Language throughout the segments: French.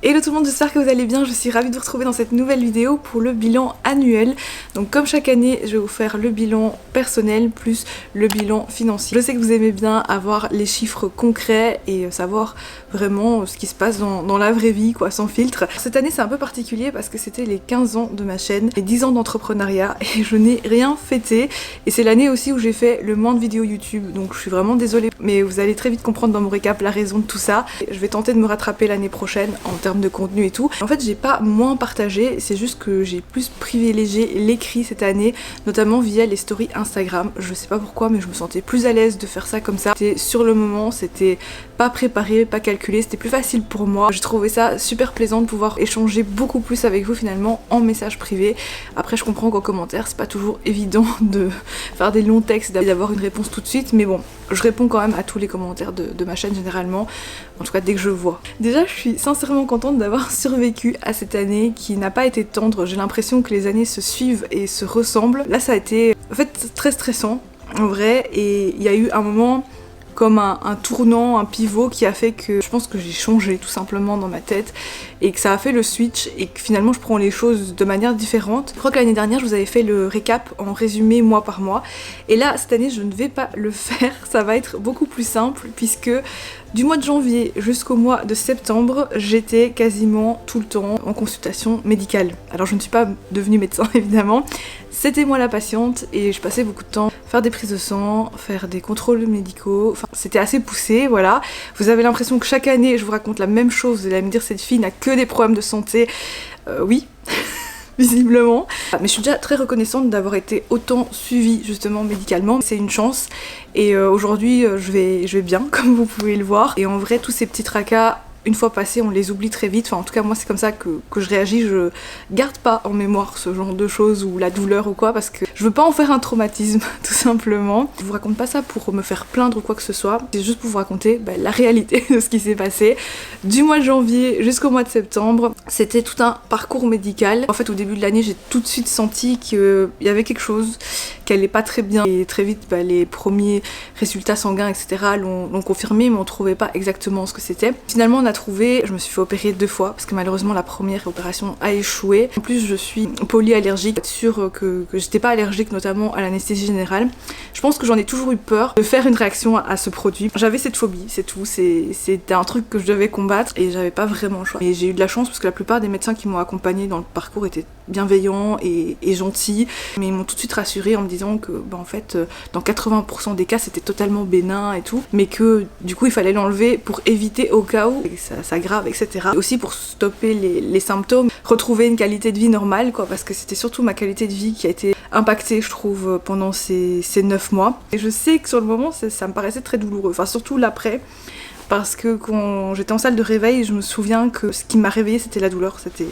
Hello tout le monde, j'espère que vous allez bien, je suis ravie de vous retrouver dans cette nouvelle vidéo pour le bilan annuel. Donc comme chaque année, je vais vous faire le bilan personnel plus le bilan financier. Je sais que vous aimez bien avoir les chiffres concrets et savoir vraiment ce qui se passe dans la vraie vie, quoi, sans filtre. Cette année c'est un peu particulier parce que c'était les 15 ans de ma chaîne, les 10 ans d'entrepreneuriat et je n'ai rien fêté. Et c'est l'année aussi où j'ai fait le moins de vidéos YouTube, donc je suis vraiment désolée. Mais vous allez très vite comprendre dans mon récap la raison de tout ça. Je vais tenter de me rattraper l'année prochaine en termes de contenu et tout. En fait j'ai pas moins partagé, c'est juste que j'ai plus privilégié l'écrit cette année, notamment via les stories Instagram. Je sais pas pourquoi mais je me sentais plus à l'aise de faire ça comme ça. C'était sur le moment, c'était pas préparé, pas calculé, c'était plus facile pour moi. J'ai trouvé ça super plaisant de pouvoir échanger beaucoup plus avec vous finalement en message privé. Après je comprends qu'en commentaire c'est pas toujours évident de faire des longs textes, d'avoir une réponse tout de suite, mais bon, je réponds quand même à tous les commentaires de ma chaîne généralement, en tout cas dès que je vois. Déjà je suis sincèrement contente d'avoir survécu à cette année qui n'a pas été tendre. J'ai l'impression que les années se suivent et se ressemblent. Là ça a été en fait très stressant en vrai, et il y a eu un moment comme un tournant, un pivot qui a fait que je pense que j'ai changé tout simplement dans ma tête et que ça a fait le switch et que finalement je prends les choses de manière différente. Je crois que l'année dernière je vous avais fait le récap en résumé mois par mois et là cette année je ne vais pas le faire, ça va être beaucoup plus simple puisque du mois de janvier jusqu'au mois de septembre, j'étais quasiment tout le temps en consultation médicale. Alors je ne suis pas devenue médecin évidemment, c'était moi la patiente et je passais beaucoup de temps à faire des prises de sang, faire des contrôles médicaux, enfin c'était assez poussé, voilà. Vous avez l'impression que chaque année je vous raconte la même chose, vous allez me dire cette fille n'a que des problèmes de santé, oui. Visiblement. Mais je suis déjà très reconnaissante d'avoir été autant suivie justement médicalement, c'est une chance et aujourd'hui je vais bien comme vous pouvez le voir et en vrai tous ces petits tracas une fois passés on les oublie très vite, enfin en tout cas moi c'est comme ça que je réagis, je garde pas en mémoire ce genre de choses ou la douleur ou quoi parce que je veux pas en faire un traumatisme tout simplement. Je vous raconte pas ça pour me faire plaindre ou quoi que ce soit, c'est juste pour vous raconter la réalité de ce qui s'est passé. Du mois de janvier jusqu'au mois de septembre, c'était tout un parcours médical. En fait au début de l'année j'ai tout de suite senti qu'il y avait quelque chose qui allait pas très bien et très vite les premiers résultats sanguins etc l'ont confirmé mais on trouvait pas exactement ce que c'était. Finalement on a trouvé, je me suis fait opérer 2 fois parce que malheureusement la première opération a échoué. En plus je suis polyallergique, être sûre que j'étais pas allergique notamment à l'anesthésie générale. Je pense que j'en ai toujours eu peur de faire une réaction à ce produit. J'avais cette phobie, c'est tout, c'était un truc que je devais combattre et j'avais pas vraiment le choix. Et j'ai eu de la chance parce que la plupart des médecins qui m'ont accompagnée dans le parcours étaient bienveillants et gentils, mais ils m'ont tout de suite rassurée en me disant que en fait dans 80% des cas c'était totalement bénin et tout, mais que du coup il fallait l'enlever pour éviter au cas où ça s'aggrave etc. Et aussi pour stopper les symptômes, retrouver une qualité de vie normale quoi, parce que c'était surtout ma qualité de vie qui a été impactée je trouve pendant ces 9 mois. Et je sais que sur le moment ça me paraissait très douloureux, enfin surtout l'après. Parce que quand j'étais en salle de réveil, je me souviens que ce qui m'a réveillée c'était la douleur, c'était...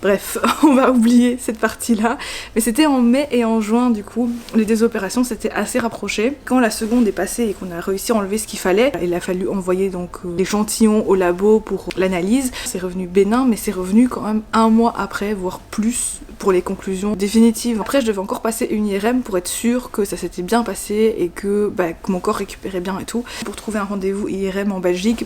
Bref, on va oublier cette partie-là. Mais c'était en mai et en juin, du coup, les 2 opérations s'étaient assez rapprochées. Quand la seconde est passée et qu'on a réussi à enlever ce qu'il fallait, il a fallu envoyer donc l'échantillon au labo pour l'analyse. C'est revenu bénin, mais c'est revenu quand même 1 mois après, voire plus, pour les conclusions définitives. Après, je devais encore passer une IRM pour être sûre que ça s'était bien passé et que mon corps récupérait bien et tout. Pour trouver un rendez-vous IRM en Belgique,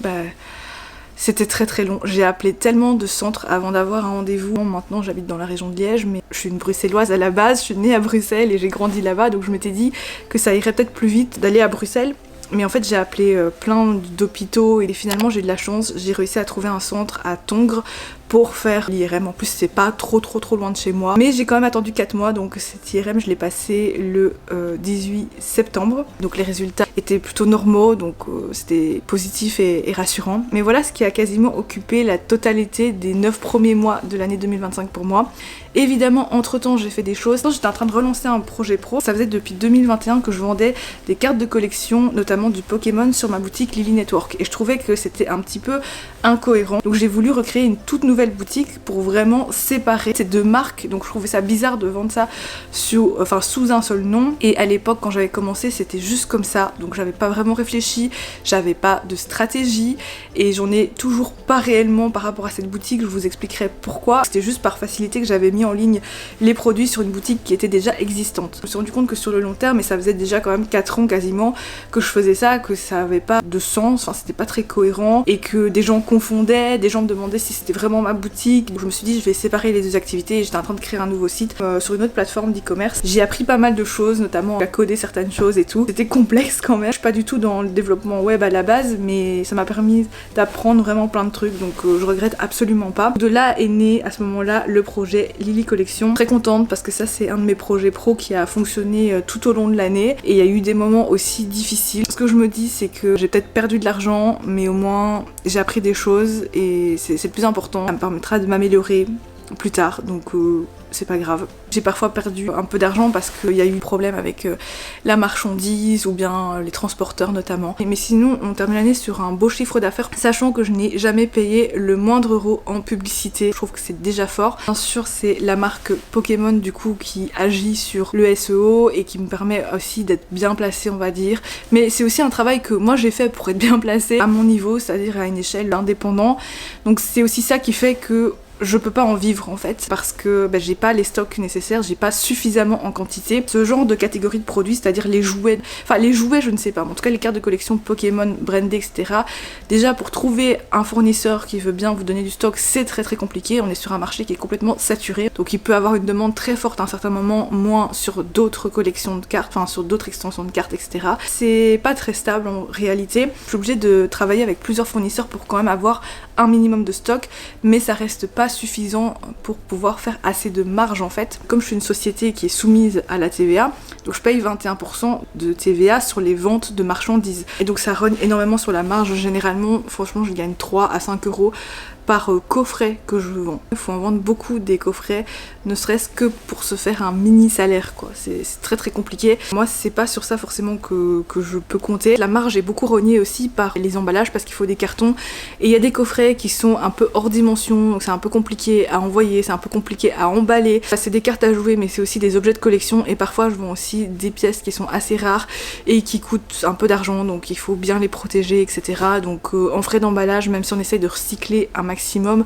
c'était très très long. J'ai appelé tellement de centres avant d'avoir un rendez-vous. Maintenant j'habite dans la région de Liège, mais je suis une bruxelloise à la base, je suis née à Bruxelles et j'ai grandi là-bas, donc je m'étais dit que ça irait peut-être plus vite d'aller à Bruxelles. Mais en fait j'ai appelé plein d'hôpitaux et finalement j'ai eu de la chance, j'ai réussi à trouver un centre à Tongres pour faire l'IRM. En plus c'est pas trop loin de chez moi, mais j'ai quand même attendu 4 mois, donc cette IRM je l'ai passée le 18 septembre, donc les résultats étaient plutôt normaux, donc c'était positif et rassurant. Mais voilà ce qui a quasiment occupé la totalité des 9 premiers mois de l'année 2025 pour moi. Évidemment entre temps j'ai fait des choses, j'étais en train de relancer un projet pro, ça faisait depuis 2021 que je vendais des cartes de collection, notamment du Pokémon sur ma boutique Lily Network, et je trouvais que c'était un petit peu incohérent, donc j'ai voulu recréer une toute nouvelle nouvelle boutique pour vraiment séparer ces deux marques. Donc je trouvais ça bizarre de vendre ça sous un seul nom. Et à l'époque quand j'avais commencé c'était juste comme ça, donc j'avais pas vraiment réfléchi, j'avais pas de stratégie et j'en ai toujours pas réellement par rapport à cette boutique. Je vous expliquerai pourquoi. C'était juste par facilité que j'avais mis en ligne les produits sur une boutique qui était déjà existante. Je me suis rendu compte que sur le long terme, et ça faisait déjà quand même 4 ans quasiment que je faisais ça, que ça avait pas de sens, enfin c'était pas très cohérent et que des gens confondaient, des gens me demandaient si c'était vraiment ma boutique. Donc je me suis dit je vais séparer les deux activités et j'étais en train de créer un nouveau site sur une autre plateforme d'e-commerce. J'ai appris pas mal de choses, notamment à coder certaines choses et tout. C'était complexe quand même. Je suis pas du tout dans le développement web à la base, mais ça m'a permis d'apprendre vraiment plein de trucs, donc je regrette absolument pas. De là est né à ce moment-là le projet Lily Collection. Très contente parce que ça c'est un de mes projets pro qui a fonctionné tout au long de l'année et il y a eu des moments aussi difficiles. Ce que je me dis c'est que j'ai peut-être perdu de l'argent mais au moins j'ai appris des choses et c'est le plus important. Ça me permettra de m'améliorer plus tard, donc c'est pas grave. J'ai parfois perdu un peu d'argent parce qu'il y a eu des problèmes avec la marchandise ou bien les transporteurs notamment. Mais sinon on termine l'année sur un beau chiffre d'affaires, sachant que je n'ai jamais payé le moindre euro en publicité. Je trouve que c'est déjà fort. Bien sûr c'est la marque Pokémon du coup qui agit sur le SEO et qui me permet aussi d'être bien placée on va dire. Mais c'est aussi un travail que moi j'ai fait pour être bien placée à mon niveau, c'est-à-dire à une échelle indépendante. Donc c'est aussi ça qui fait que je peux pas en vivre en fait parce que j'ai pas les stocks nécessaires, j'ai pas suffisamment en quantité. Ce genre de catégorie de produits, c'est-à-dire les jouets, je ne sais pas, mais en tout cas les cartes de collection Pokémon brandées etc. Déjà pour trouver un fournisseur qui veut bien vous donner du stock c'est très très compliqué, on est sur un marché qui est complètement saturé, donc il peut avoir une demande très forte à un certain moment, moins sur d'autres collections de cartes, enfin sur d'autres extensions de cartes etc. C'est pas très stable en réalité, je suis obligée de travailler avec plusieurs fournisseurs pour quand même avoir un minimum de stock, mais ça reste pas suffisant pour pouvoir faire assez de marge en fait. Comme je suis une société qui est soumise à la TVA, donc je paye 21% de TVA sur les ventes de marchandises. Et donc ça rogne énormément sur la marge. Généralement, franchement, je gagne 3 à 5 euros par coffret que je vends. Il faut en vendre beaucoup des coffrets, ne serait-ce que pour se faire un mini salaire quoi. C'est très très compliqué. Moi c'est pas sur ça forcément que je peux compter. La marge est beaucoup rognée aussi par les emballages parce qu'il faut des cartons et il y a des coffrets qui sont un peu hors dimension, donc c'est un peu compliqué à envoyer, c'est un peu compliqué à emballer. C'est des cartes à jouer mais c'est aussi des objets de collection et parfois je vends aussi des pièces qui sont assez rares et qui coûtent un peu d'argent, donc il faut bien les protéger etc. Donc en frais d'emballage, même si on essaye de recycler un maximum,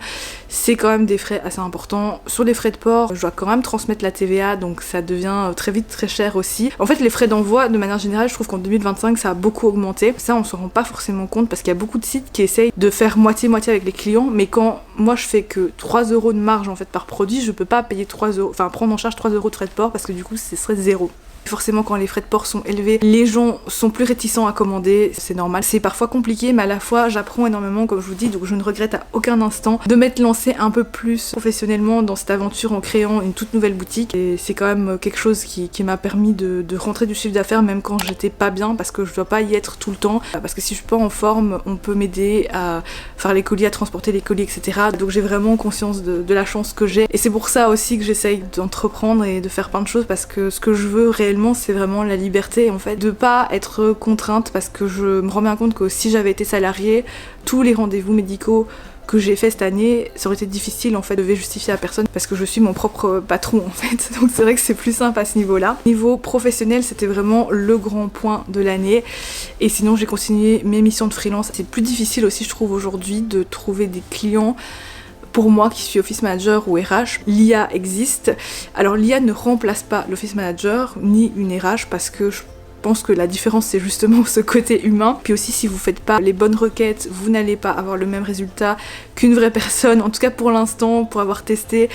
c'est quand même des frais assez importants. Sur les frais de port, je dois quand même transmettre la TVA, donc ça devient très vite très cher aussi. En fait les frais d'envoi de manière générale, je trouve qu'en 2025 ça a beaucoup augmenté. Ça on se rend pas forcément compte parce qu'il y a beaucoup de sites qui essayent de faire moitié-moitié avec les clients, mais quand moi je fais que 3 euros de marge en fait par produit, je peux pas payer 3 euros, enfin prendre en charge 3 euros de frais de port parce que du coup ce serait zéro. Forcément quand les frais de port sont élevés, les gens sont plus réticents à commander, c'est normal. C'est parfois compliqué mais à la fois j'apprends énormément comme je vous dis, donc je ne regrette à aucun instant de m'être lancée un peu plus professionnellement dans cette aventure en créant une toute nouvelle boutique. Et c'est quand même quelque chose qui m'a permis de rentrer du chiffre d'affaires même quand j'étais pas bien parce que je dois pas y être tout le temps. Parce que si je suis pas en forme, on peut m'aider à faire les colis, à transporter les colis etc. Donc j'ai vraiment conscience de la chance que j'ai. Et c'est pour ça aussi que j'essaye d'entreprendre et de faire plein de choses parce que ce que je veux réellement c'est vraiment la liberté en fait, de pas être contrainte parce que je me rends bien compte que si j'avais été salariée, tous les rendez-vous médicaux que j'ai fait cette année, ça aurait été difficile en fait, je devais justifier à personne parce que je suis mon propre patron en fait, donc c'est vrai que c'est plus simple à ce niveau-là. Niveau professionnel, c'était vraiment le grand point de l'année et sinon j'ai continué mes missions de freelance. C'est plus difficile aussi je trouve aujourd'hui de trouver des clients. Pour moi qui suis office manager ou RH, l'IA existe. Alors l'IA ne remplace pas l'office manager ni une RH parce que je pense que la différence c'est justement ce côté humain. Puis aussi si vous faites pas les bonnes requêtes, vous n'allez pas avoir le même résultat qu'une vraie personne. En tout cas pour l'instant, pour avoir testé,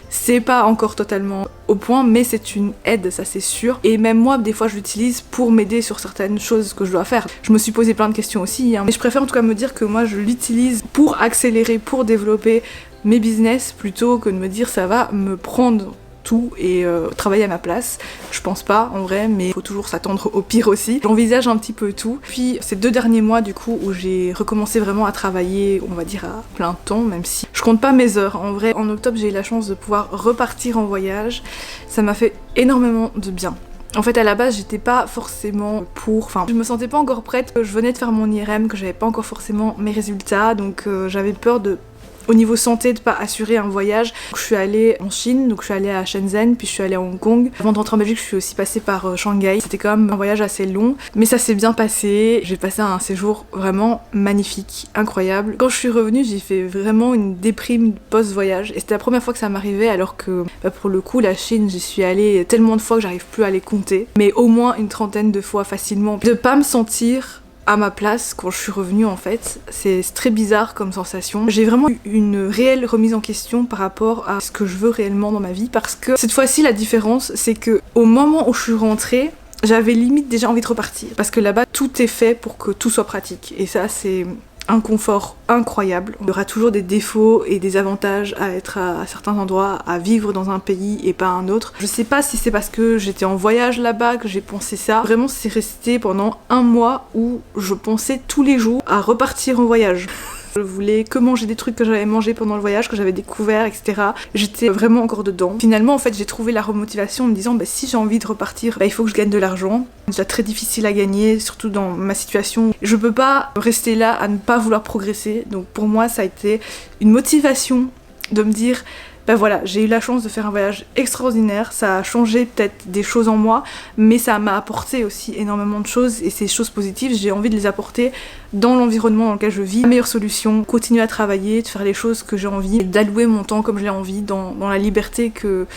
c'est pas encore totalement au point, mais c'est une aide, ça c'est sûr. Et même moi, des fois, je l'utilise pour m'aider sur certaines choses que je dois faire. Je me suis posé plein de questions aussi, hein. Mais je préfère en tout cas me dire que moi, je l'utilise pour accélérer, pour développer mes business, plutôt que de me dire ça va me prendre tout et travailler à ma place. Je pense pas en vrai, mais il faut toujours s'attendre au pire aussi. J'envisage un petit peu tout. Puis ces 2 derniers mois du coup où j'ai recommencé vraiment à travailler, on va dire à plein temps, même si je compte pas mes heures. En vrai, en octobre j'ai eu la chance de pouvoir repartir en voyage. Ça m'a fait énormément de bien. En fait à la base j'étais pas forcément pour, enfin je me sentais pas encore prête, je venais de faire mon IRM, que j'avais pas encore forcément mes résultats, donc j'avais peur de au niveau santé de pas assurer un voyage. Je suis allée en Chine, donc je suis allée à Shenzhen, puis je suis allée à Hong Kong. Avant de rentrer en Belgique, je suis aussi passée par Shanghai. C'était quand même un voyage assez long, mais ça s'est bien passé. J'ai passé un séjour vraiment magnifique, incroyable. Quand je suis revenue, j'ai fait vraiment une déprime post-voyage, et c'était la première fois que ça m'arrivait, alors que pour le coup, la Chine, j'y suis allée tellement de fois que j'arrive plus à les compter, mais au moins une trentaine de fois facilement. De pas me sentir à ma place quand je suis revenue, en fait, c'est très bizarre comme sensation. J'ai vraiment eu une réelle remise en question par rapport à ce que je veux réellement dans ma vie, parce que cette fois-ci la différence c'est que au moment où je suis rentrée, j'avais limite déjà envie de repartir, parce que là-bas tout est fait pour que tout soit pratique, et ça c'est un confort incroyable. Il y aura toujours des défauts et des avantages à être à certains endroits, à vivre dans un pays et pas un autre. Je sais pas si c'est parce que j'étais en voyage là-bas que j'ai pensé ça. Vraiment, c'est resté pendant un mois où je pensais tous les jours à repartir en voyage. Je voulais que manger des trucs que j'avais mangé pendant le voyage, que j'avais découvert, etc. J'étais vraiment encore dedans. Finalement, en fait, j'ai trouvé la remotivation en me disant, si j'ai envie de repartir, il faut que je gagne de l'argent. C'est déjà très difficile à gagner, surtout dans ma situation. Je peux pas rester là à ne pas vouloir progresser. Donc pour moi, ça a été une motivation de me dire, voilà, j'ai eu la chance de faire un voyage extraordinaire, ça a changé peut-être des choses en moi, mais ça m'a apporté aussi énormément de choses, et ces choses positives, j'ai envie de les apporter dans l'environnement dans lequel je vis. La meilleure solution, continuer à travailler, de faire les choses que j'ai envie, d'allouer mon temps comme je l'ai envie, dans la liberté que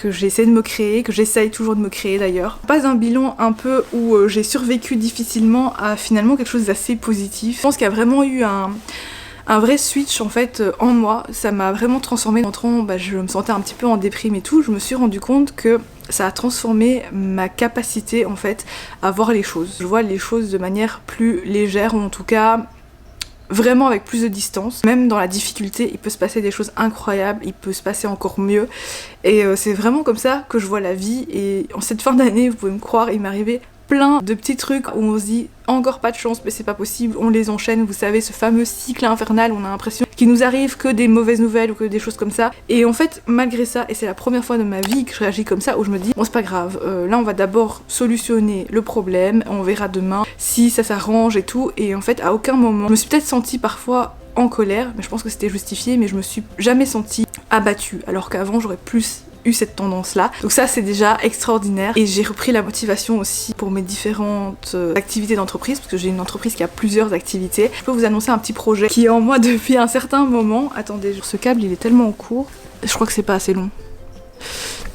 j'essaie de me créer, que j'essaye toujours de me créer d'ailleurs. Pas un bilan un peu où j'ai survécu difficilement à finalement quelque chose d'assez positif. Je pense qu'il y a vraiment eu un vrai switch en fait en moi, ça m'a vraiment transformée. En entrant, je me sentais un petit peu en déprime et tout, je me suis rendu compte que ça a transformé ma capacité en fait à voir les choses. Je vois les choses de manière plus légère, ou en tout cas vraiment avec plus de distance. Même dans la difficulté, il peut se passer des choses incroyables, il peut se passer encore mieux, et c'est vraiment comme ça que je vois la vie. Et en cette fin d'année, vous pouvez me croire, il m'est arrivé plein de petits trucs où on se dit encore pas de chance, mais c'est pas possible, on les enchaîne, vous savez, ce fameux cycle infernal, on a l'impression qu'il nous arrive que des mauvaises nouvelles ou que des choses comme ça. Et en fait, malgré ça, et c'est la première fois de ma vie que je réagis comme ça, où je me dis, bon c'est pas grave, là on va d'abord solutionner le problème, on verra demain si ça s'arrange et tout. Et en fait, à aucun moment, je me suis peut-être sentie parfois en colère, mais je pense que c'était justifié, mais je me suis jamais sentie abattue, alors qu'avant j'aurais plus eu cette tendance là. Donc ça c'est déjà extraordinaire, et j'ai repris la motivation aussi pour mes différentes activités d'entreprise, parce que j'ai une entreprise qui a plusieurs activités. Je peux vous annoncer un petit projet qui est en moi depuis un certain moment. Attendez, ce câble il est tellement court, je crois que c'est pas assez long.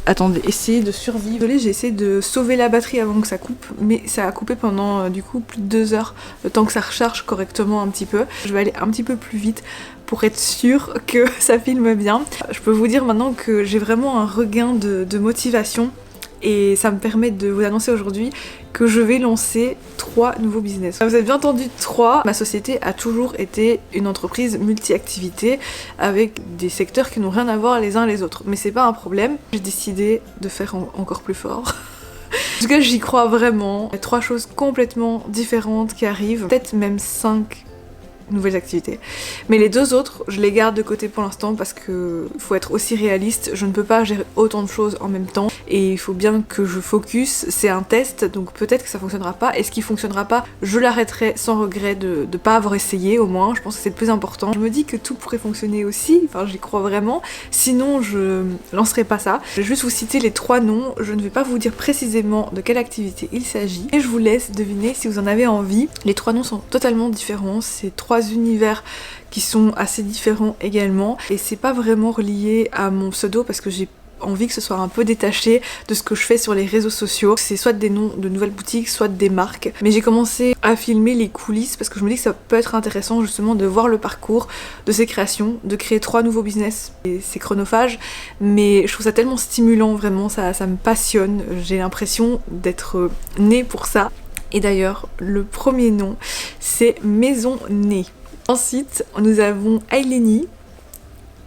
Attendez, essayez de survivre. Désolée, j'ai essayé de sauver la batterie avant que ça coupe, mais ça a coupé pendant du coup plus de 2 heures, le temps que ça recharge correctement un petit peu. Je vais aller un petit peu plus vite pour être sûre que ça filme bien. Je peux vous dire maintenant que j'ai vraiment un regain de motivation, et ça me permet de vous annoncer aujourd'hui que je vais lancer 3 nouveaux business. Vous avez bien entendu 3. Ma société a toujours été une entreprise multi-activité avec des secteurs qui n'ont rien à voir les uns les autres. Mais c'est pas un problème, j'ai décidé de faire encore plus fort. En tout cas, j'y crois vraiment. Il y a 3 choses complètement différentes qui arrivent, peut-être même 5 nouvelles activités. Mais les 2 autres, je les garde de côté pour l'instant, parce que faut être aussi réaliste, je ne peux pas gérer autant de choses en même temps, et il faut bien que je focus. C'est un test, donc peut-être que ça fonctionnera pas, et ce qui fonctionnera pas, je l'arrêterai sans regret de pas avoir essayé. Au moins, je pense que c'est le plus important. Je me dis que tout pourrait fonctionner aussi, enfin j'y crois vraiment, sinon je lancerai pas ça. Je vais juste vous citer les 3 noms, je ne vais pas vous dire précisément de quelle activité il s'agit, et je vous laisse deviner si vous en avez envie. Les 3 noms sont totalement différents, c'est 3 univers qui sont assez différents également, et c'est pas vraiment relié à mon pseudo, parce que j'ai envie que ce soit un peu détaché de ce que je fais sur les réseaux sociaux. C'est soit des noms de nouvelles boutiques, soit des marques. Mais j'ai commencé à filmer les coulisses parce que je me dis que ça peut être intéressant justement de voir le parcours de ces créations, de créer 3 nouveaux business. Et c'est chronophage, mais je trouve ça tellement stimulant, vraiment, ça me passionne. J'ai l'impression d'être née pour ça. Et d'ailleurs, le premier nom, c'est Maison Née. Ensuite, nous avons Aileni,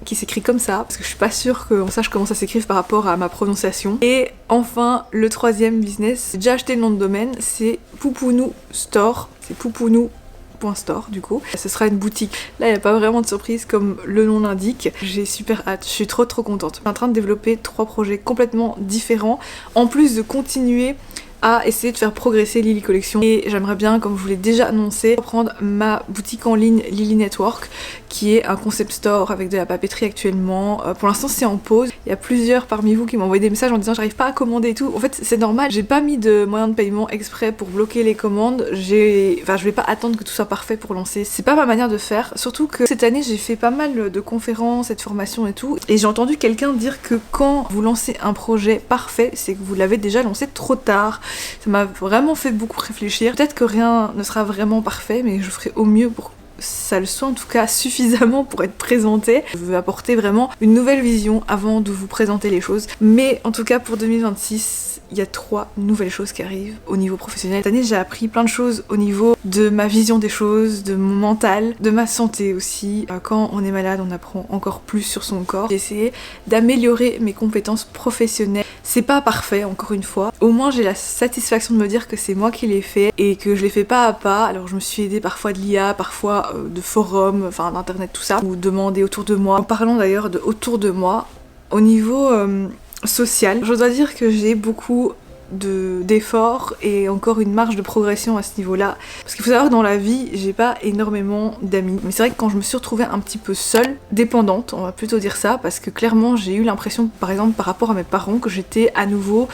qui s'écrit comme ça, parce que je suis pas sûre qu'on sache comment ça s'écrive par rapport à ma prononciation. Et enfin, le 3e business, j'ai déjà acheté le nom de domaine, c'est Poupounou Store, c'est poupounou.store du coup. Ce sera une boutique. Là, il n'y a pas vraiment de surprise comme le nom l'indique. J'ai super hâte, je suis trop contente. Je suis en train de développer 3 projets complètement différents, en plus de continuer à essayer de faire progresser Lily Collection. Et j'aimerais bien, comme je vous l'ai déjà annoncé, reprendre ma boutique en ligne Lily Network, qui est un concept store avec de la papeterie actuellement. Pour l'instant c'est en pause. Il y a plusieurs parmi vous qui m'ont envoyé des messages en disant j'arrive pas à commander et tout. En fait c'est normal, j'ai pas mis de moyen de paiement exprès pour bloquer les commandes. Je vais pas attendre que tout soit parfait pour lancer. C'est pas ma manière de faire. Surtout que cette année j'ai fait pas mal de conférences et de formations et tout. Et j'ai entendu quelqu'un dire que quand vous lancez un projet parfait, c'est que vous l'avez déjà lancé trop tard. Ça m'a vraiment fait beaucoup réfléchir. Peut-être que rien ne sera vraiment parfait, mais je ferai au mieux pour ça le soit en tout cas suffisamment pour être présenté. Je veux apporter vraiment une nouvelle vision avant de vous présenter les choses. Mais en tout cas pour 2026, il y a 3 nouvelles choses qui arrivent au niveau professionnel. Cette année j'ai appris plein de choses au niveau de ma vision des choses, de mon mental, de ma santé aussi. Quand on est malade on apprend encore plus sur son corps. J'ai essayé d'améliorer mes compétences professionnelles. C'est pas parfait encore une fois. Au moins j'ai la satisfaction de me dire que c'est moi qui l'ai fait et que je l'ai fait pas à pas. Alors je me suis aidée parfois de l'IA, parfois de forums, enfin d'internet tout ça, ou demander autour de moi. En parlant d'ailleurs de autour de moi, au niveau social, je dois dire que j'ai beaucoup d'efforts et encore une marge de progression à ce niveau-là. Parce qu'il faut savoir que dans la vie, j'ai pas énormément d'amis. Mais c'est vrai que quand je me suis retrouvée un petit peu seule, dépendante, on va plutôt dire ça, parce que clairement j'ai eu l'impression, par exemple par rapport à mes parents, que j'étais à nouveau,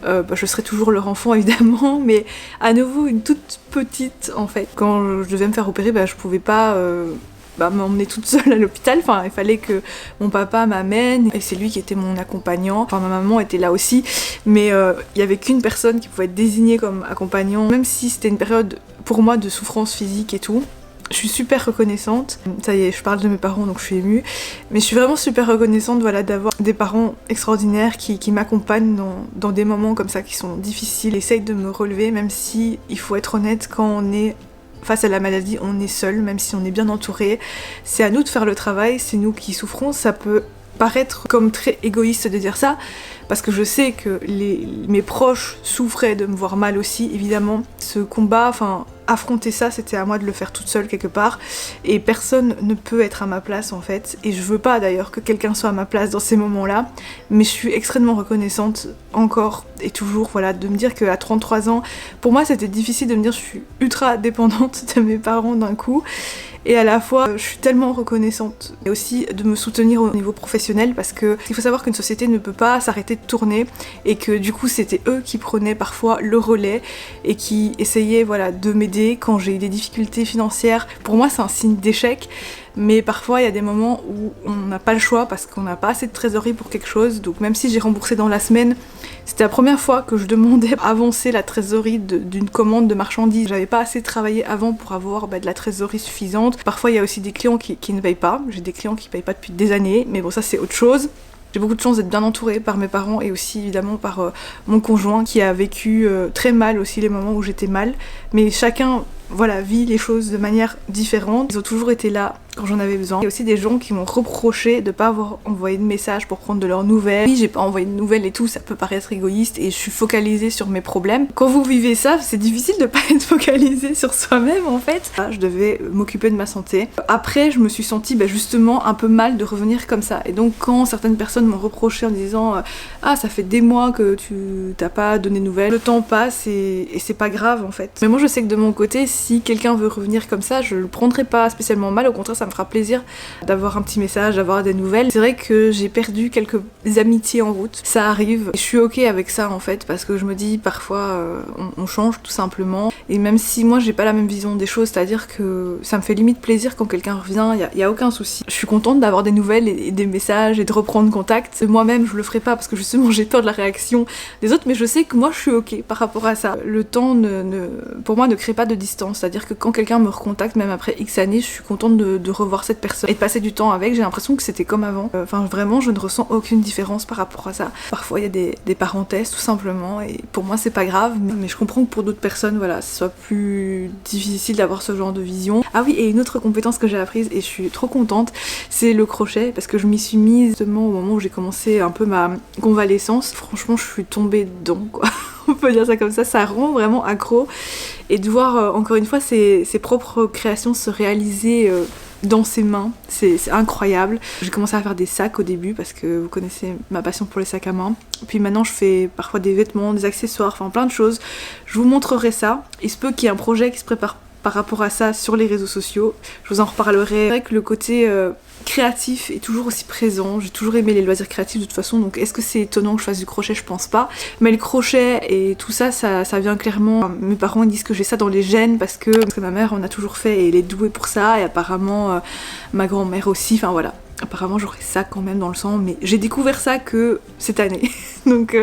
je serai toujours leur enfant évidemment, mais à nouveau une toute petite en fait. Quand je devais me faire opérer, je pouvais pas m'emmener toute seule à l'hôpital, enfin il fallait que mon papa m'amène et c'est lui qui était mon accompagnant, enfin ma maman était là aussi, mais il y avait qu'une personne qui pouvait être désignée comme accompagnant, même si c'était une période pour moi de souffrance physique et tout. Je suis super reconnaissante, ça y est je parle de mes parents donc je suis émue, mais je suis vraiment super reconnaissante voilà, d'avoir des parents extraordinaires qui m'accompagnent dans des moments comme ça qui sont difficiles, essayent de me relever même si il faut être honnête quand on est face à la maladie, on est seul, même si on est bien entouré. C'est à nous de faire le travail, c'est nous qui souffrons. Ça peut paraître comme très égoïste de dire ça, parce que je sais que mes proches souffraient de me voir mal aussi, évidemment. Ce combat, enfin, affronter ça, c'était à moi de le faire toute seule quelque part, et personne ne peut être à ma place en fait, et je veux pas d'ailleurs que quelqu'un soit à ma place dans ces moments-là, mais je suis extrêmement reconnaissante encore et toujours, voilà, de me dire qu'à 33 ans, pour moi c'était difficile de me dire je suis ultra dépendante de mes parents d'un coup, et à la fois je suis tellement reconnaissante et aussi de me soutenir au niveau professionnel parce que il faut savoir qu'une société ne peut pas s'arrêter de tourner et que du coup c'était eux qui prenaient parfois le relais et qui essayaient voilà, de m'aider quand j'ai eu des difficultés financières. Pour moi c'est un signe d'échec, mais parfois il y a des moments où on n'a pas le choix parce qu'on n'a pas assez de trésorerie pour quelque chose, donc même si j'ai remboursé dans la semaine, c'était la première fois que je demandais à avancer la trésorerie d'une commande de marchandises. J'avais pas assez travaillé avant pour avoir de la trésorerie suffisante. Parfois il y a aussi des clients qui ne payent pas, j'ai des clients qui payent pas depuis des années, mais bon ça c'est autre chose. J'ai beaucoup de chance d'être bien entourée par mes parents et aussi évidemment par mon conjoint qui a vécu très mal aussi les moments où j'étais mal, mais chacun voilà, vit les choses de manière différente. Ils ont toujours été là quand j'en avais besoin. Il y a aussi des gens qui m'ont reproché de pas avoir envoyé de message pour prendre de leurs nouvelles. Oui, j'ai pas envoyé de nouvelles et tout, ça peut paraître égoïste et je suis focalisée sur mes problèmes. Quand vous vivez ça, c'est difficile de pas être focalisée sur soi-même en fait. Je devais m'occuper de ma santé. Après, je me suis sentie justement un peu mal de revenir comme ça. Et donc quand certaines personnes m'ont reproché en disant ah ça fait des mois que tu t'as pas donné de nouvelles, le temps passe et c'est pas grave en fait. Mais moi je sais que de mon côté, si quelqu'un veut revenir comme ça, je le prendrai pas spécialement mal, au contraire ça me fera plaisir d'avoir un petit message, d'avoir des nouvelles. C'est vrai que j'ai perdu quelques amitiés en route, ça arrive, et je suis ok avec ça en fait, parce que je me dis parfois on change tout simplement, et même si moi j'ai pas la même vision des choses, c'est-à-dire que ça me fait limite plaisir quand quelqu'un revient, y a aucun souci. Je suis contente d'avoir des nouvelles et des messages et de reprendre contact. Moi-même je le ferai pas parce que justement j'ai peur de la réaction des autres, mais je sais que moi je suis ok par rapport à ça. Le temps pour moi ne crée pas de distance, c'est-à-dire que quand quelqu'un me recontacte, même après X années, je suis contente de revoir cette personne et de passer du temps avec. J'ai l'impression que c'était comme avant. Enfin vraiment, je ne ressens aucune différence par rapport à ça. Parfois il y a des parenthèses tout simplement, et pour moi c'est pas grave, mais je comprends que pour d'autres personnes, voilà, ce soit plus difficile d'avoir ce genre de vision. Ah oui, et une autre compétence que j'ai apprise et je suis trop contente, c'est le crochet, parce que je m'y suis mise justement au moment où j'ai commencé un peu ma convalescence. Franchement, je suis tombée dedans, quoi. On peut dire ça comme ça rend vraiment accro. Et de voir encore une fois ses propres créations se réaliser dans ses mains, c'est incroyable. J'ai commencé à faire des sacs au début parce que vous connaissez ma passion pour les sacs à main. Puis maintenant je fais parfois des vêtements, des accessoires, enfin plein de choses. Je vous montrerai ça. Il se peut qu'il y ait un projet qui se prépare par rapport à ça sur les réseaux sociaux. Je vous en reparlerai. C'est vrai que le côté créatif est toujours aussi présent. J'ai toujours aimé les loisirs créatifs de toute façon, donc est-ce que c'est étonnant que je fasse du crochet? Je pense pas. Mais le crochet et tout ça, ça vient clairement... Enfin, mes parents ils disent que j'ai ça dans les gènes parce que ma mère en a toujours fait et elle est douée pour ça, et apparemment ma grand-mère aussi, enfin voilà. Apparemment j'aurais ça quand même dans le sang, mais j'ai découvert ça que cette année. Donc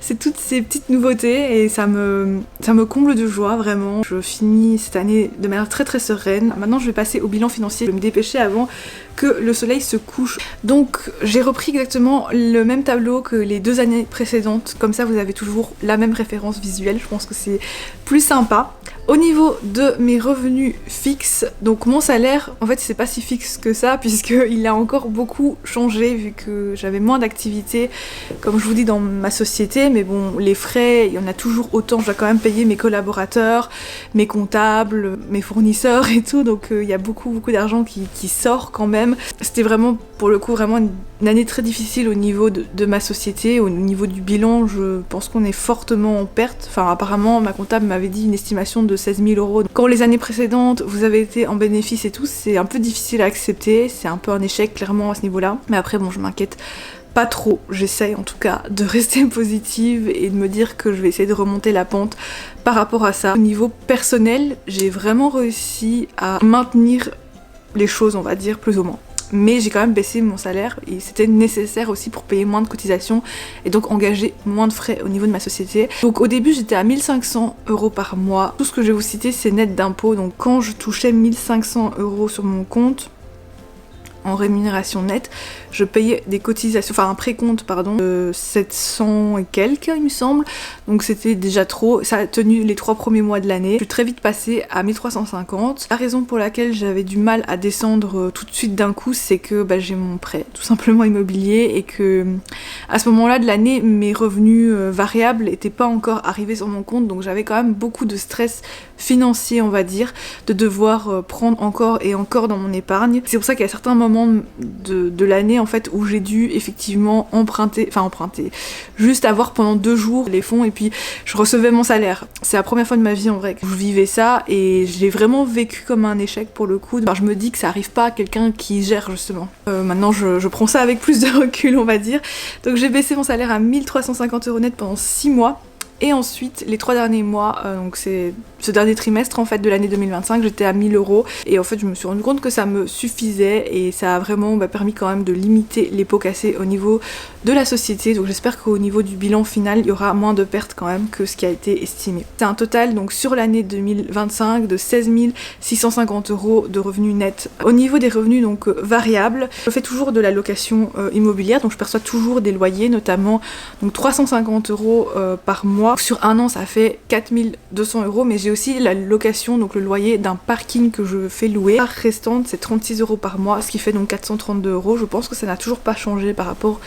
c'est toutes ces petites nouveautés et ça me comble de joie vraiment. Je finis cette année de manière très très sereine. Maintenant je vais passer au bilan financier, je vais me dépêcher avant que le soleil se couche. Donc j'ai repris exactement le même tableau que les 2 années précédentes, comme ça vous avez toujours la même référence visuelle, je pense que c'est plus sympa. Au niveau de mes revenus fixes, donc mon salaire, en fait c'est pas si fixe que ça puisqu'il a encore beaucoup changé vu que j'avais moins d'activités, comme je vous dis dans ma société, mais bon les frais, il y en a toujours autant, je dois quand même payer mes collaborateurs, mes comptables, mes fournisseurs et tout, donc il y a beaucoup d'argent qui sort quand même. C'était vraiment pour le coup vraiment une année très difficile au niveau de ma société, au niveau du bilan, je pense qu'on est fortement en perte, enfin apparemment ma comptable m'avait dit une estimation de 16 000 €. Quand les années précédentes vous avez été en bénéfice et tout, c'est un peu difficile à accepter, c'est un peu un échec clairement à ce niveau-là, mais après bon je m'inquiète pas trop, j'essaye en tout cas de rester positive et de me dire que je vais essayer de remonter la pente par rapport à ça. Au niveau personnel, j'ai vraiment réussi à maintenir les choses on va dire plus ou moins. Mais j'ai quand même baissé mon salaire et c'était nécessaire aussi pour payer moins de cotisations et donc engager moins de frais au niveau de ma société. Donc au début j'étais à 1 500 € par mois. Tout ce que je vais vous citer c'est net d'impôts, donc quand je touchais 1 500 € sur mon compte, en rémunération nette, je payais des cotisations, enfin un précompte pardon, de 700 et quelques il me semble, donc c'était déjà trop, ça a tenu les 3 premiers mois de l'année. Je suis très vite passée à 1350. La raison pour laquelle j'avais du mal à descendre tout de suite d'un coup, c'est que j'ai mon prêt tout simplement immobilier et que à ce moment-là de l'année, mes revenus variables n'étaient pas encore arrivés sur mon compte, donc j'avais quand même beaucoup de stress financier on va dire, de devoir prendre encore et encore dans mon épargne. C'est pour ça qu'il y a certains moments de l'année en fait où j'ai dû effectivement emprunter, juste avoir pendant 2 jours les fonds et puis je recevais mon salaire. C'est la première fois de ma vie en vrai que je vivais ça et j'ai vraiment vécu comme un échec pour le coup. Je me dis que ça arrive pas à quelqu'un qui gère justement. Maintenant je prends ça avec plus de recul on va dire. Donc j'ai baissé mon salaire à 1 350 € net pendant 6 mois. Et ensuite, les 3 derniers mois, donc c'est ce dernier trimestre en fait de l'année 2025, j'étais à 1 000 € et en fait je me suis rendu compte que ça me suffisait et ça a vraiment permis quand même de limiter les pots cassés au niveau de la société. Donc j'espère qu'au niveau du bilan final, il y aura moins de pertes quand même que ce qui a été estimé. C'est un total donc sur l'année 2025 de 16 650 € de revenus nets. Au niveau des revenus donc variables, je fais toujours de la location immobilière, donc je perçois toujours des loyers, notamment donc 350 € par mois. Sur un an ça fait 4 200 €, mais j'ai aussi la location, donc le loyer d'un parking que je fais louer. La part restante c'est 36 € par mois, ce qui fait donc 432 €. Je pense que ça n'a toujours pas changé par rapport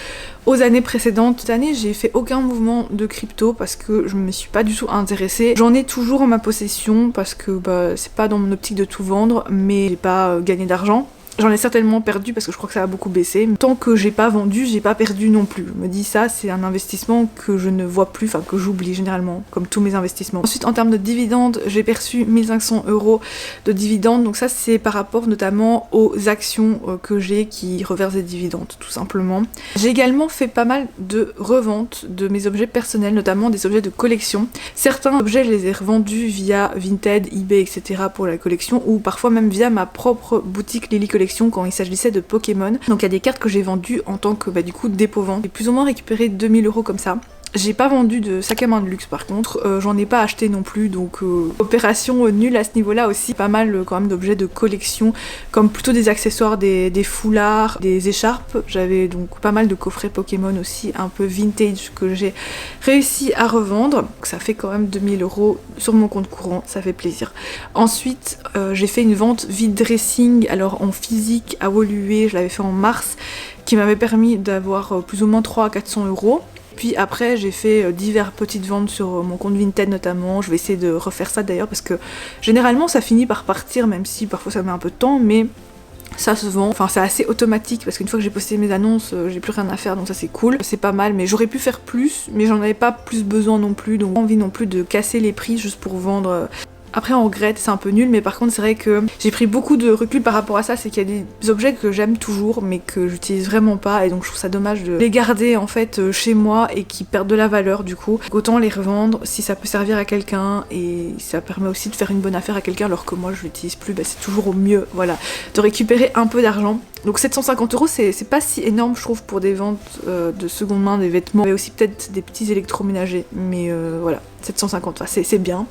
aux années précédentes. Cette année j'ai fait aucun mouvement de crypto parce que je me suis pas du tout intéressée. J'en ai toujours en ma possession parce que c'est pas dans mon optique de tout vendre, mais j'ai pas gagné d'argent. J'en ai certainement perdu parce que je crois que ça a beaucoup baissé. Tant que j'ai pas vendu, j'ai pas perdu non plus. Je me dis ça, c'est un investissement que je ne vois plus, enfin que j'oublie généralement, comme tous mes investissements. Ensuite, en termes de dividendes, j'ai perçu 1 500 € de dividendes. Donc ça, c'est par rapport notamment aux actions que j'ai qui reversent des dividendes, tout simplement. J'ai également fait pas mal de reventes de mes objets personnels, notamment des objets de collection. Certains objets, je les ai revendus via Vinted, eBay, etc. pour la collection, ou parfois même via ma propre boutique Lily Collection quand il s'agissait de Pokémon. Donc il y a des cartes que j'ai vendues en tant que du coup dépôt-vente. J'ai plus ou moins récupéré 2 000 € comme ça. J'ai pas vendu de sac à main de luxe par contre, j'en ai pas acheté non plus, donc opération nulle à ce niveau-là aussi. Pas mal quand même d'objets de collection, comme plutôt des accessoires, des foulards, des écharpes. J'avais donc pas mal de coffrets Pokémon aussi, un peu vintage que j'ai réussi à revendre. Donc ça fait quand même 2 000 € sur mon compte courant, ça fait plaisir. Ensuite, j'ai fait une vente vide dressing, alors en physique à Woluwe, je l'avais fait en mars, qui m'avait permis d'avoir plus ou moins 300 à 400 €. Puis après j'ai fait diverses petites ventes sur mon compte Vinted notamment. Je vais essayer de refaire ça d'ailleurs parce que généralement ça finit par partir, même si parfois ça met un peu de temps, mais Ça se vend, enfin c'est assez automatique parce qu'une fois que j'ai posté mes annonces, j'ai plus rien à faire, donc ça c'est cool. C'est pas mal, mais j'aurais pu faire plus, mais j'en avais pas plus besoin non plus, donc pas envie non plus de casser les prix juste pour vendre. Après on regrette, c'est un peu nul, mais par contre c'est vrai que j'ai pris beaucoup de recul par rapport à ça, c'est qu'il y a des objets que j'aime toujours mais que j'utilise vraiment pas, et donc je trouve ça dommage de les garder en fait chez moi et qui perdent de la valeur du coup. Autant les revendre si ça peut servir à quelqu'un, et ça permet aussi de faire une bonne affaire à quelqu'un alors que moi je l'utilise plus, c'est toujours au mieux, voilà, de récupérer un peu d'argent. Donc 750 €, c'est pas si énorme je trouve pour des ventes de seconde main, des vêtements, mais aussi peut-être des petits électroménagers, mais voilà, 750, c'est bien.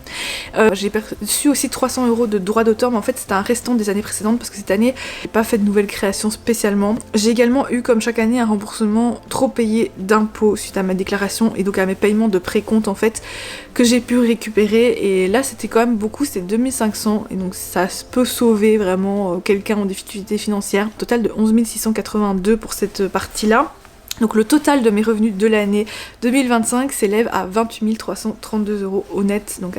J'ai perçu aussi 300 € de droits d'auteur, mais en fait c'était un restant des années précédentes parce que cette année j'ai pas fait de nouvelles créations spécialement. J'ai également eu comme chaque année un remboursement trop payé d'impôts suite à ma déclaration et donc à mes paiements de précompte en fait que j'ai pu récupérer, et là c'était quand même beaucoup, c'était 2500, et donc ça peut sauver vraiment quelqu'un en difficulté financière. Total de 11 682 pour cette partie-là. Donc le total de mes revenus de l'année 2025 s'élève à 28 332 € au net, donc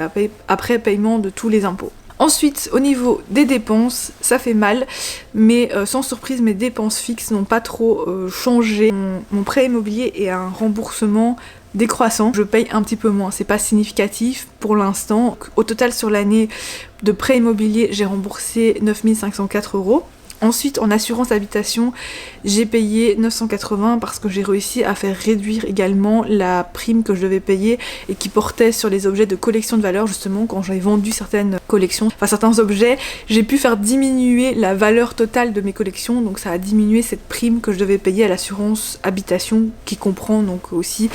après paiement de tous les impôts. Ensuite, au niveau des dépenses, ça fait mal, mais sans surprise, mes dépenses fixes n'ont pas trop changé. Mon prêt immobilier est un remboursement décroissant. Je paye un petit peu moins, c'est pas significatif pour l'instant. Au total sur l'année de prêt immobilier, j'ai remboursé 9 504 €. Ensuite, en assurance habitation, j'ai payé 980 parce que j'ai réussi à faire réduire également la prime que je devais payer et qui portait sur les objets de collection de valeur. Justement, quand j'ai vendu certaines collections, enfin certains objets, j'ai pu faire diminuer la valeur totale de mes collections, donc ça a diminué cette prime que je devais payer à l'assurance habitation, qui comprend donc aussi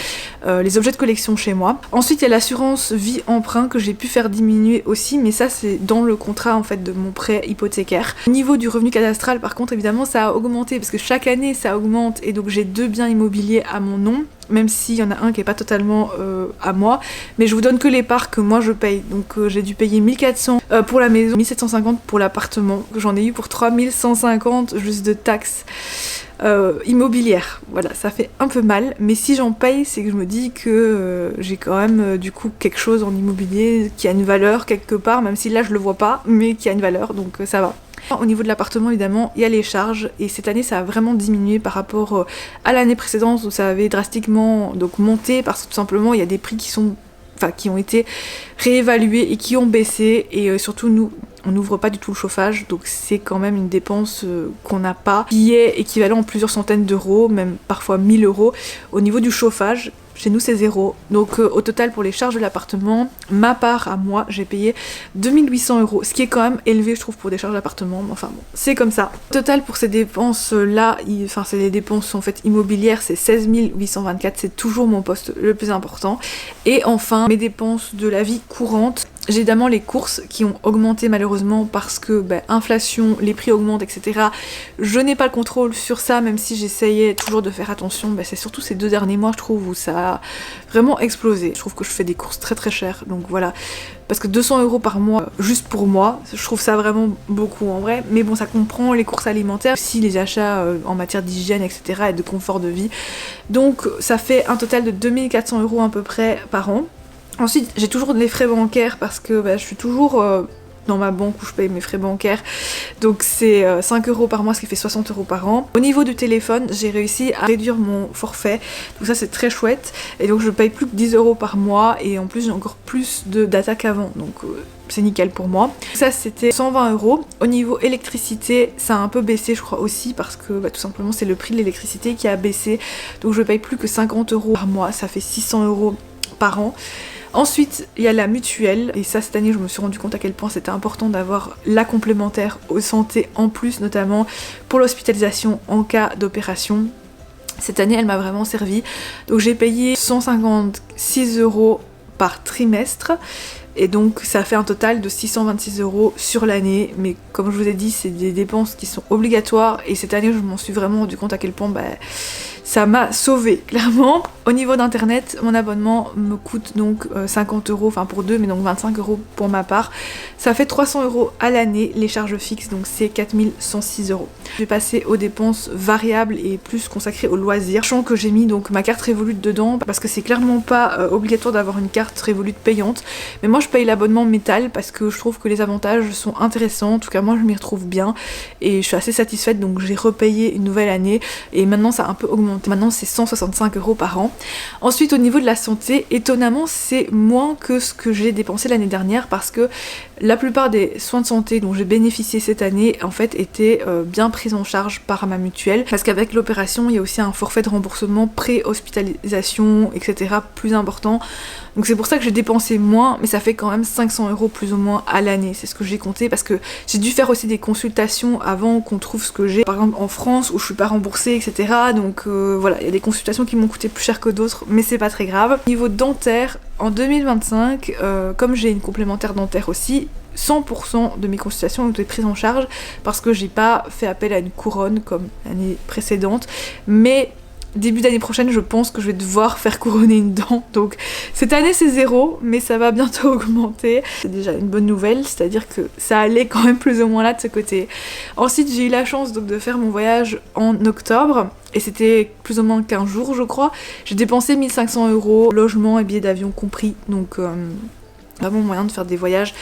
les objets de collection chez moi. Ensuite, il y a l'assurance vie emprunt que j'ai pu faire diminuer aussi, mais ça c'est dans le contrat en fait de mon prêt hypothécaire. Au niveau du revenu cadastral, par contre, évidemment, ça a augmenté parce que chaque année ça augmente, et donc j'ai 2 biens immobiliers à mon nom, même s'il y en a un qui est pas totalement à moi, mais je vous donne que les parts que moi je paye. Donc j'ai dû payer 1400 pour la maison, 1750 pour l'appartement, que j'en ai eu pour 3150 juste de taxes immobilières. Voilà, ça fait un peu mal, mais si j'en paye, c'est que je me dis que j'ai quand même du coup quelque chose en immobilier qui a une valeur quelque part, même si là je le vois pas, mais qui a une valeur, donc ça va. Au niveau de l'appartement, évidemment, il y a les charges, et cette année ça a vraiment diminué par rapport à l'année précédente où ça avait drastiquement donc monté, parce que tout simplement il y a des prix qui ont été réévalués et qui ont baissé, et surtout nous on n'ouvre pas du tout le chauffage, donc c'est quand même une dépense qu'on n'a pas, qui est équivalent à plusieurs centaines d'euros, même parfois 1000 € au niveau du chauffage. Chez nous c'est 0. Donc au total pour les charges de l'appartement, ma part à moi, j'ai payé 2800 €, ce qui est quand même élevé je trouve pour des charges d'appartement, mais enfin bon, c'est comme ça. Au total pour ces dépenses là, c'est les dépenses en fait immobilières, c'est 16 824, c'est toujours mon poste le plus important. Et enfin mes dépenses de la vie courante. J'ai évidemment les courses qui ont augmenté malheureusement parce que inflation, les prix augmentent, etc. Je n'ai pas le contrôle sur ça, même si j'essayais toujours de faire attention. C'est surtout ces 2 derniers mois je trouve où ça a vraiment explosé. Je trouve que je fais des courses très très chères, donc voilà. Parce que 200 € par mois, juste pour moi, je trouve ça vraiment beaucoup en vrai. Mais bon, ça comprend les courses alimentaires, aussi les achats en matière d'hygiène, etc. et de confort de vie. Donc ça fait un total de 2400 € à peu près par an. Ensuite, j'ai toujours les frais bancaires parce que je suis toujours dans ma banque où je paye mes frais bancaires. Donc c'est 5 € par mois, ce qui fait 60 € par an. Au niveau du téléphone, j'ai réussi à réduire mon forfait. Donc ça c'est très chouette. Et donc je paye plus que 10 € par mois. Et en plus j'ai encore plus de data qu'avant. Donc c'est nickel pour moi. Ça c'était 120 €. Au niveau électricité, ça a un peu baissé je crois aussi parce que tout simplement c'est le prix de l'électricité qui a baissé. Donc je paye plus que 50 € par mois. Ça fait 600 € par an. Ensuite, il y a la mutuelle, et ça cette année je me suis rendu compte à quel point c'était important d'avoir la complémentaire aux santé en plus, notamment pour l'hospitalisation en cas d'opération. Cette année elle m'a vraiment servi, donc j'ai payé 156 € par trimestre, et donc ça fait un total de 626 € sur l'année, mais comme je vous ai dit c'est des dépenses qui sont obligatoires, et cette année je m'en suis vraiment rendu compte à quel point ça m'a sauvée clairement. Au niveau d'internet, mon abonnement me coûte donc 50 €, enfin pour deux, mais donc 25 € pour ma part. Ça fait 300 € à l'année, les charges fixes, donc c'est 4106 €. Je vais passer aux dépenses variables et plus consacrées aux loisirs, sachant que j'ai mis donc ma carte Revolut dedans, parce que c'est clairement pas obligatoire d'avoir une carte Revolut payante, mais moi je paye l'abonnement métal parce que je trouve que les avantages sont intéressants, en tout cas moi je m'y retrouve bien, et je suis assez satisfaite, donc j'ai repayé une nouvelle année, et maintenant ça a un peu augmenté, maintenant c'est 165 € par an. Ensuite au niveau de la santé, étonnamment c'est moins que ce que j'ai dépensé l'année dernière, parce que la plupart des soins de santé dont j'ai bénéficié cette année en fait étaient bien pris en charge par ma mutuelle, parce qu'avec l'opération il y a aussi un forfait de remboursement pré-hospitalisation etc. plus important, donc c'est pour ça que j'ai dépensé moins, mais ça fait quand même 500 € plus ou moins à l'année, c'est ce que j'ai compté, parce que j'ai dû faire aussi des consultations avant qu'on trouve ce que j'ai, par exemple en France où je suis pas remboursée etc. Donc voilà, il y a des consultations qui m'ont coûté plus cher que d'autres, mais c'est pas très grave. Niveau dentaire, en 2025, comme j'ai une complémentaire dentaire aussi, 100% de mes consultations ont été prises en charge parce que j'ai pas fait appel à une couronne comme l'année précédente, mais début d'année prochaine je pense que je vais devoir faire couronner une dent, donc cette année c'est 0 mais ça va bientôt augmenter. C'est déjà une bonne nouvelle, c'est-à-dire que ça allait quand même plus ou moins là de ce côté. Ensuite j'ai eu la chance donc de faire mon voyage en octobre et c'était plus ou moins 15 jours je crois. J'ai dépensé 1500 €, logement et billets d'avion compris, donc vraiment moyen de faire des voyages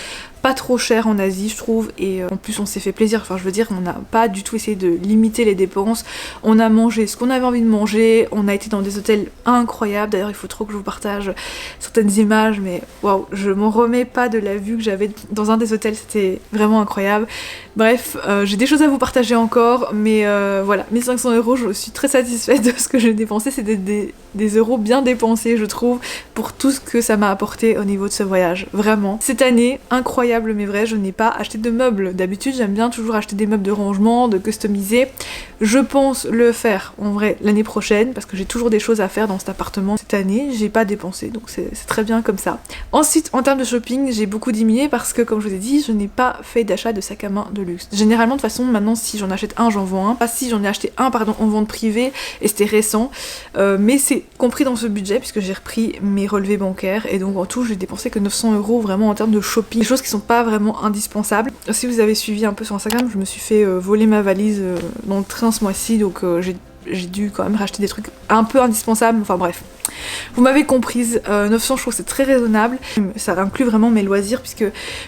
pas trop cher en Asie je trouve, et en plus on s'est fait plaisir, enfin je veux dire on n'a pas du tout essayé de limiter les dépenses, on a mangé ce qu'on avait envie de manger, on a été dans des hôtels incroyables, d'ailleurs il faut trop que je vous partage certaines images, mais waouh, je m'en remets pas de la vue que j'avais dans un des hôtels, c'était vraiment incroyable. Bref, j'ai des choses à vous partager encore, mais voilà, 1500 €, je suis très satisfaite de ce que j'ai dépensé, c'était des euros bien dépensés je trouve, pour tout ce que ça m'a apporté au niveau de ce voyage, vraiment. Cette année, incroyable mais vrai, je n'ai pas acheté de meubles. D'habitude j'aime bien toujours acheter des meubles de rangement, de customiser. Je pense le faire en vrai l'année prochaine parce que j'ai toujours des choses à faire dans cet appartement. Cette année j'ai pas dépensé, donc c'est très bien comme ça. Ensuite en termes de shopping j'ai beaucoup diminué parce que comme je vous ai dit je n'ai pas fait d'achat de sac à main de luxe. Généralement de toute façon maintenant si j'en achète un j'en vends un, pas si j'en ai acheté un pardon en vente privée et c'était récent, mais c'est compris dans ce budget puisque j'ai repris mes relevés bancaires et donc en tout j'ai dépensé que 900 € vraiment en termes de shopping, des choses qui sont pas vraiment indispensables. Si vous avez suivi un peu sur Instagram, je me suis fait voler ma valise dans le train ce mois-ci, donc j'ai dû quand même racheter des trucs un peu indispensables, enfin bref. Vous m'avez comprise, 900 je trouve c'est très raisonnable, ça inclut vraiment mes loisirs puisque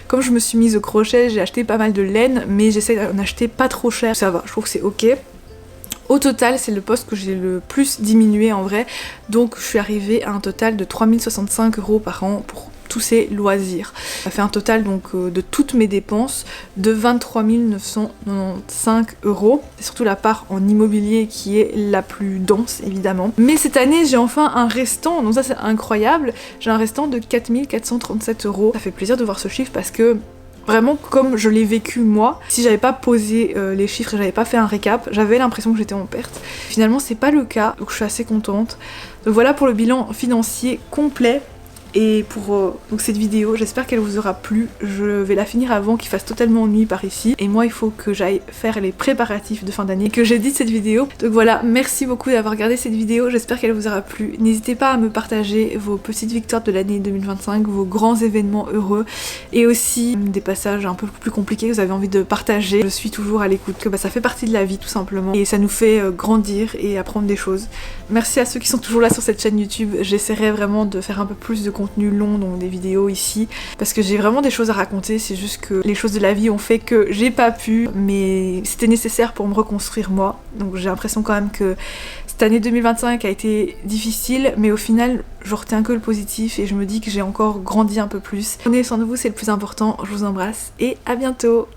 comme je me suis mise au crochet, j'ai acheté pas mal de laine, mais j'essaie d'en acheter pas trop cher, ça va, je trouve que c'est ok. Au total, c'est le poste que j'ai le plus diminué en vrai, donc je suis arrivée à un total de 3065 € par an pour tous ces loisirs. Ça fait un total donc de toutes mes dépenses de 23 995 €. C'est surtout la part en immobilier qui est la plus dense évidemment. Mais cette année j'ai enfin un restant, donc ça c'est incroyable, j'ai un restant de 4437 €. Ça fait plaisir de voir ce chiffre parce que vraiment comme je l'ai vécu moi, si j'avais pas posé les chiffres et j'avais pas fait un récap, j'avais l'impression que j'étais en perte. Finalement c'est pas le cas, donc je suis assez contente. Donc voilà pour le bilan financier complet. Et pour donc cette vidéo, j'espère qu'elle vous aura plu. Je vais la finir avant qu'il fasse totalement nuit par ici. Et moi il faut que j'aille faire les préparatifs de fin d'année, que j'édite cette vidéo. Donc voilà, merci beaucoup d'avoir regardé cette vidéo, j'espère qu'elle vous aura plu. N'hésitez pas à me partager vos petites victoires de l'année 2025, vos grands événements heureux et aussi des passages un peu plus compliqués que vous avez envie de partager. Je suis toujours à l'écoute, que ça fait partie de la vie tout simplement. Et ça nous fait grandir et apprendre des choses. Merci à ceux qui sont toujours là sur cette chaîne YouTube. J'essaierai vraiment de faire un peu plus de contenu long, donc des vidéos ici, parce que j'ai vraiment des choses à raconter, c'est juste que les choses de la vie ont fait que j'ai pas pu, mais c'était nécessaire pour me reconstruire moi. Donc j'ai l'impression quand même que cette année 2025 a été difficile, mais au final je retiens que le positif et je me dis que j'ai encore grandi un peu plus. Prenez soin de vous, c'est le plus important, je vous embrasse et à bientôt.